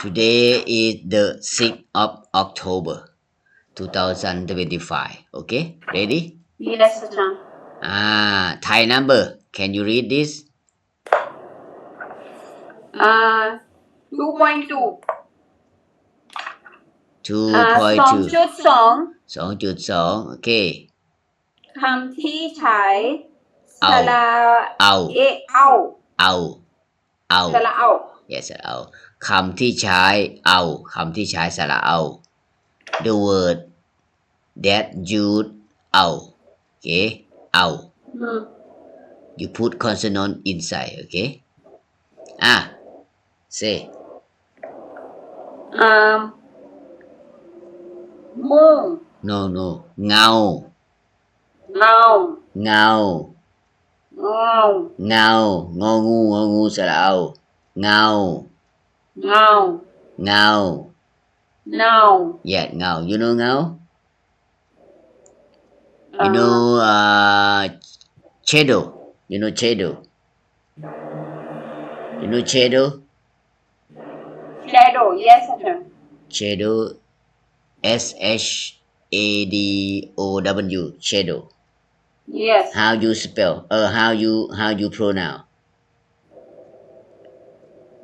Today is the 6th of October 2025. Okay, ready? Yes, Ajahn. Thai number. Can you read this? 2.2 2.2 2.2 2.2 Okay. คำที่ใช้สระ เอา เอะเอา เอา เอา สระเอา Yes สระเอาคำที่ใช้เอาคำที่ใช้สระเอา The word that use เอา Okay เอา You put consonant inside. Okay say มุ่ง No เงา เงา เงา เงา เงางองูสระเอาเงา เงา เงา Now Yeah เงา You know เงา You know shadow You know shadow You know shadow Shadow Yes Ajahn Shadow SHADOW Shadow Yes How you spell how you pronounce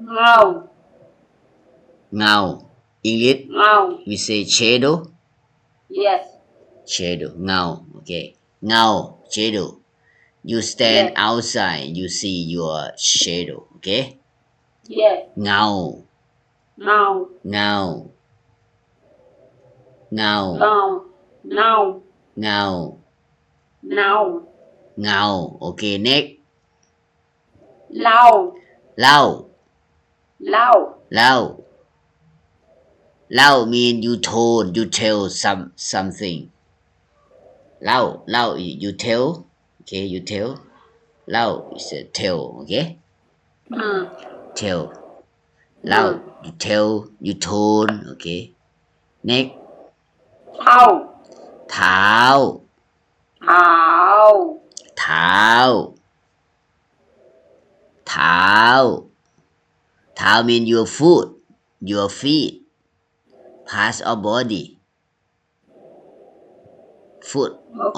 เงา เงา English เงา we say shadow Yes Shadow เงา Okay เงา Shadow You stand outside you see your shadow Okay Yes เงา เงา เงา เงา เงา เงา เงา เงา Okay next เล่า เล่า เล่า เล่า เล่า mean you told you tell something เล่า เล่า you tell Okay you tell เล่า is a tell Okay tell เล่า you tell you told Okay next เท้า เท้า เท้า เท้า เท้า เท้า mean your foot your feet parts of body foot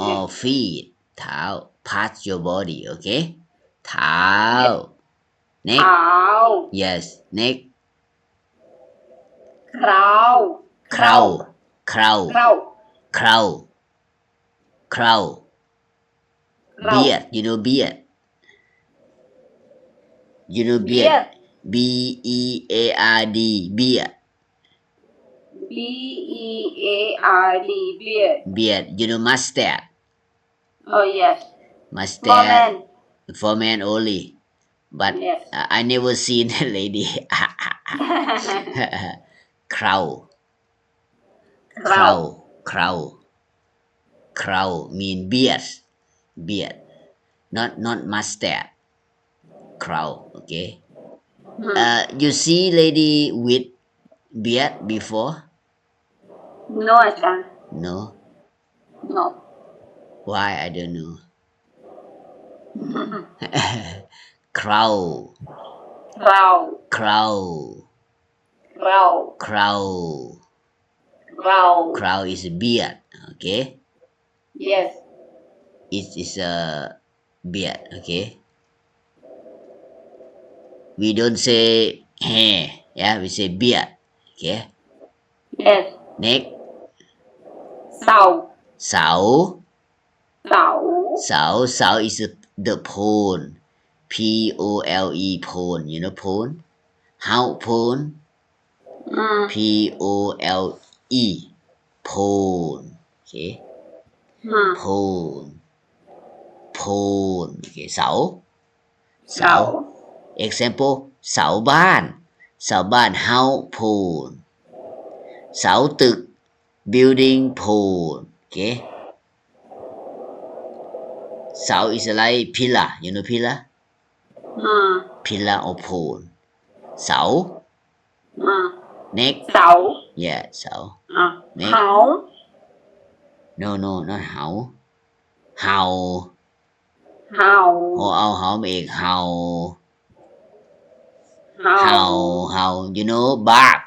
or feet เท้า parts your body Okay เท้า next เท้า yes next เครา เครา เครา เครา เครา เครา beard you know beard You know beard B-E-A-R-D beard B-E-A-R-D beard beard You know mustache Oh yes mustache for men only but Yes I never seen a lady เครา เครา เครา เครา mean beard beard not mustache เครา Okay you see lady with beard before No Ajahn No No Why I don't know เครา เครา เครา เครา เครา เครา เครา is a beard Okay Yes It is a beard Okay We don't say hair Yeah we say beard Okay Yes Next เสา เสา เสา เสา เสา is the pole P-O-L-E pole You know pole House pole P-O-L-E pole Okay pole pole Okay เสา เสา Example เสาบ้าน เสาบ้าน House pole เสาตึก Building pole Okay เสา is like pillar You know pillar Pillar or pole เสา Next เสา Yeah เสา Next เขา No not เหาเห่า เห่า เอาเหามาอีกเห่า How you know bark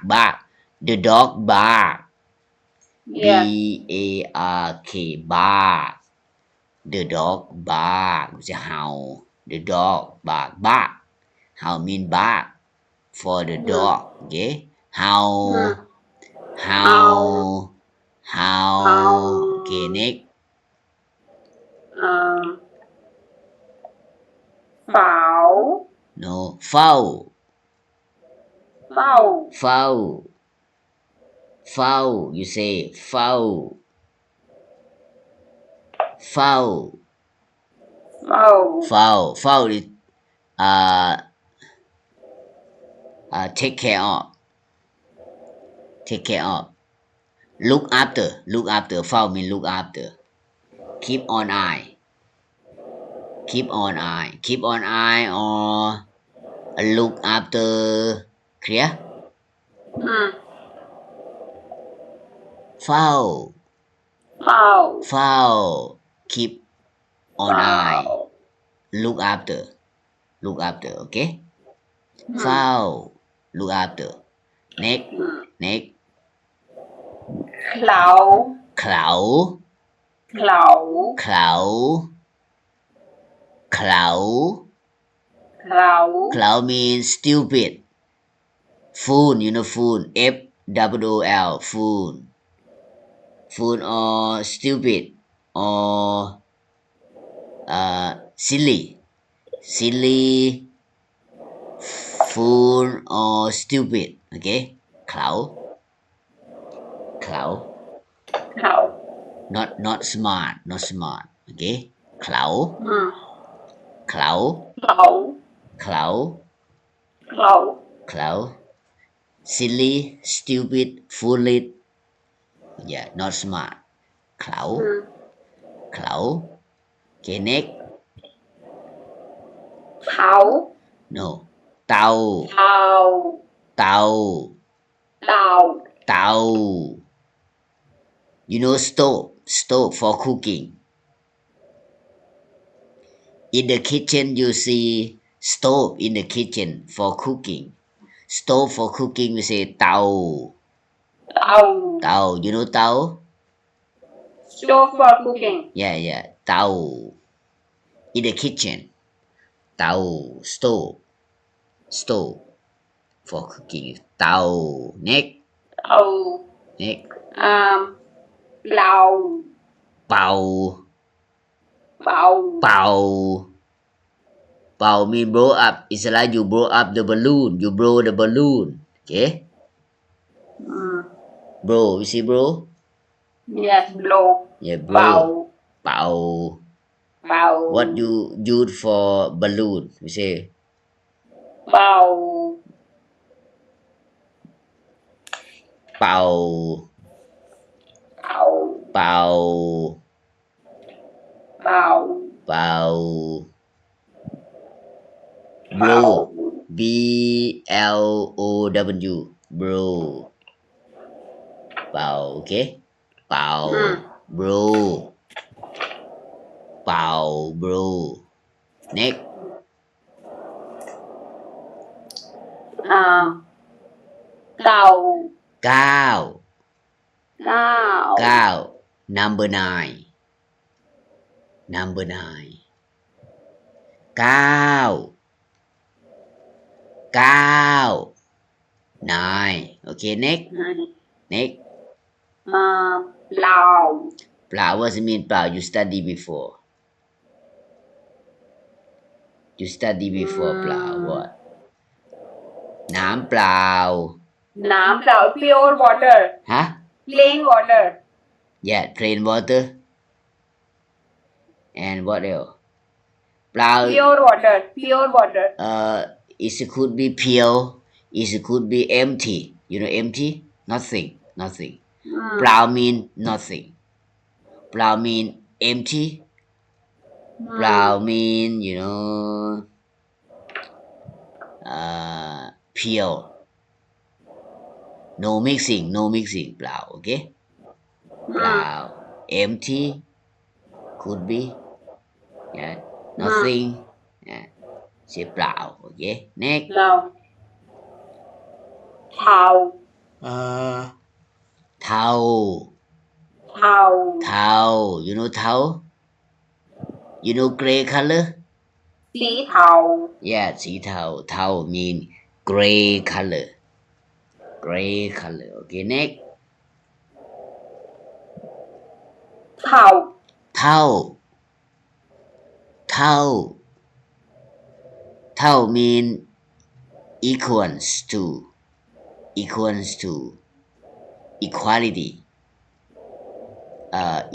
the dog bark Yes. B-A-R-K bark the dog bark ไม่ใช่ how the dog bark how mean bark for the dog okay how okay next ฝาว no foul เฝ้า you say foul เฝ้า is take care of look after foul mean look after keep on eye or look after clear foul keep on eye look after okay foul look after next เขลา cloud means stupid fool you know fool F-O-O-L fool or stupid or silly fool or stupid okay cloud not smart okay cloud silly stupid foolish yeah not smart cloud okay next เท้า no เตา you know stove for cooking in the kitchen you see stove in the kitchen for cooking stove for cooking we say เตา you know เตา stove for cooking yeah เตา in the kitchen เตา stove for cooking เตา next เป่า mean blow up it's like you blow up the balloon okay blow you see blow yes blow yeah blow เป่า what you use for balloon we say เป่า blow B-L-O-W blow เป่า okay เป่า blow เป่า blow next 9 number 9 9 okay next เปล่า what does it mean เปล่า you study before เปล่า what น้ำเปล่า pure water plain water yeah plain water and what else เปล่า pure water it could be pure it could be empty you know empty nothing เปล่า mean nothing เปล่า mean empty เปล่า mean you know pure no mixing เปล่า okay เปล่า empty could be yeah nothing yeah ใช่เปล่า okay next เทา เทา เทา เทา you know เทา you know gray color สีเทา yeah สีเทา เทา mean gray color gray color okay next เทา เทา เทา เทา mean equals to equality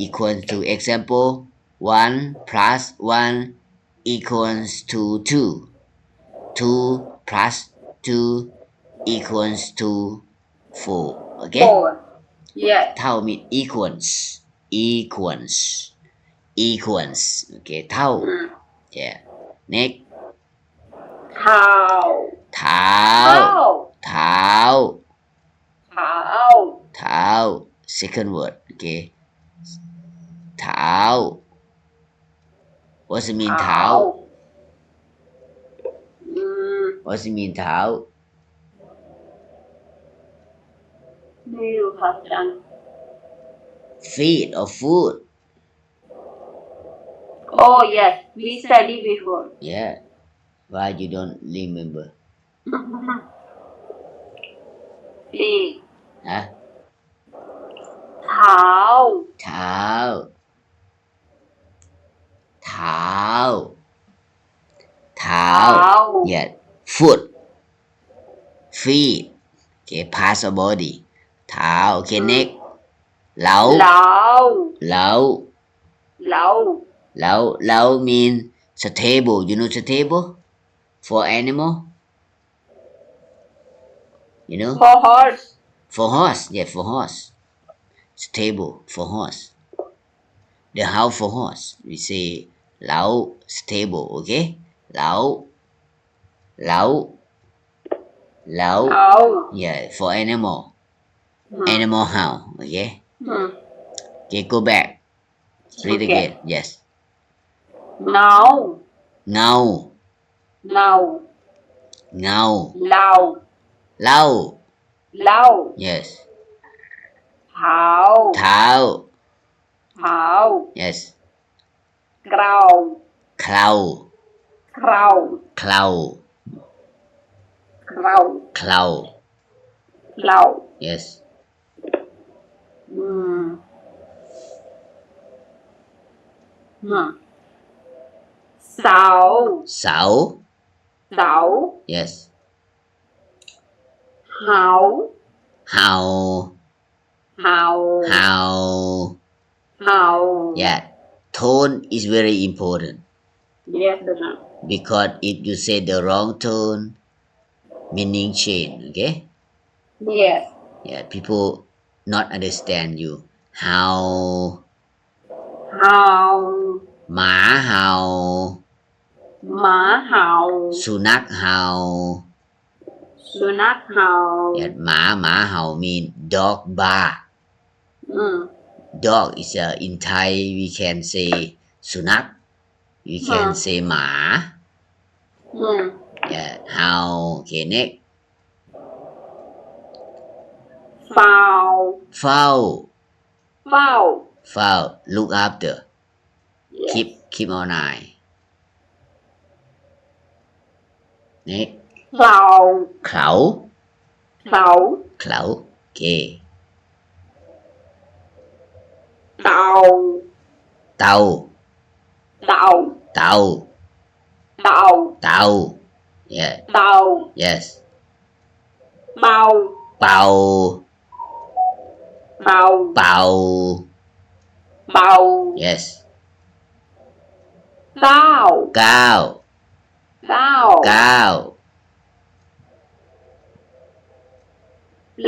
equal to example 1 plus 1 equals to 2 2 plus 2 equals to 4 okay 4 yes เท่า mean equals okay เท่า yeah next เท้า เท้า เท้า เท้า เท้า second word okay เท้า what does it mean เท้า what does it mean เท้า ไม่รู้ครับอาจารย์ feet or food oh yes we studied before yeah why you don't remember feet ฮะ เท้า เท้า เท้า เท้า yeah foot feet okay parts of body เท้า okay next เหลา เหลา เหลา เหลา เหลา เหลา mean stable you know stable for animal you know for horse for horse yeah for horse stable for horse the house for horse we say เหลา stable okay เหลา เหลา เหลา เหลา yeah for animal animal house okay okay go back read Okay. again yes เงา เงา เงา เงา เหลา เหล้า เหลา yes เท้า เท้า เท้า yes เกลา เคลา เครา เคลา เครา เคลา เหลา yes เสา เสา เสา yes เหา เห่า เหา เห่า เหา yeah tone is very important yes ajar because if you say the wrong tone meaning change okay yes yeah people not understand you เห่า เหา หมาเห่า หมาเห่า สุนัขเห่า สุนัขเห่า yeah หมาเห่า mean dog bark dog is in Thai we can say สุนัข we can say หมา yeah เห่า okay next เฝ้า เฝ้า เฝ้า เฝ้า look after yes keep on eye next เฝ้า เข่า เฝ้า เข่า okay เต่า เตา เต่า เตา เต่า เตา yeah เต่า yes เป่า เป่า เป่า เป่า เป่า yes เก้า เก้า เก้า เก้า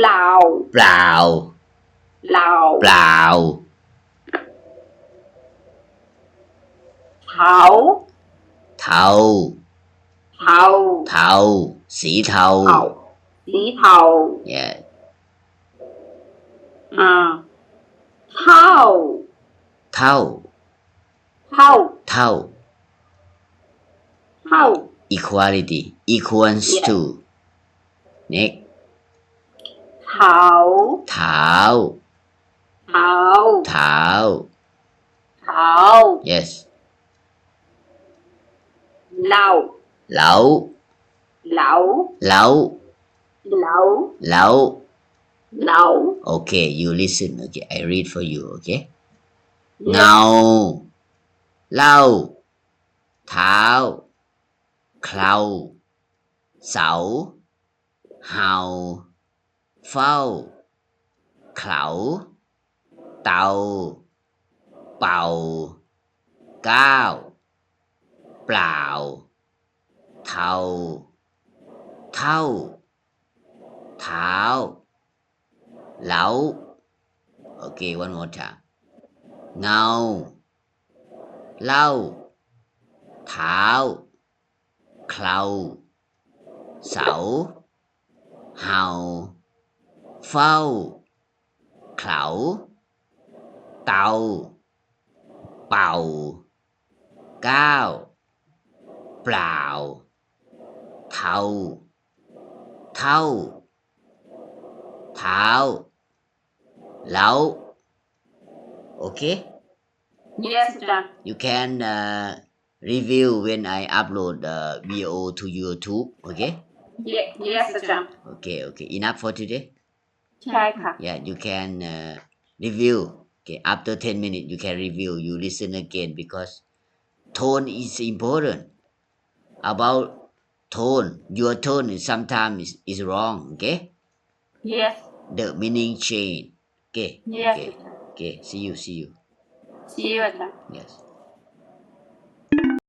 เหลา เปล่า เหลา เปล่า เทา เทา เทา เทา สีเทา เทาสีเทา yeah เท่า เท่า เท่า เท่า เท่า equality equals Yes. to next เท้า เท้า เท้า เท้า เท้า yes เหล้า เหลา เหลา เหลา เหลา เหลา เหลา okay you listen okay I read for you okay Yes. เงาเหล้าเท้าเคลาเสาเห่าเฝ้าเขาเตาเป่าก้าวเปล่าเทาเท่าเท้าเหลา okay one more time เงาเหล้าเท้าเคลาเสาเห่าเฝ้าเขาเตาเป่าก้าวเปล่าเทาเท่าเท้าเหลา okay Yes, อาจารย์ you can review when I upload the video to YouTube okay Yes, อาจารย์ okay enough for today ใช่ค่ะ yeah you can review okay after 10 minutes you can review you listen again because tone is important about tone your tone is sometimes is wrong okay Yes, the meaning change okay Yes, okay see you see you, อาจารย์ yes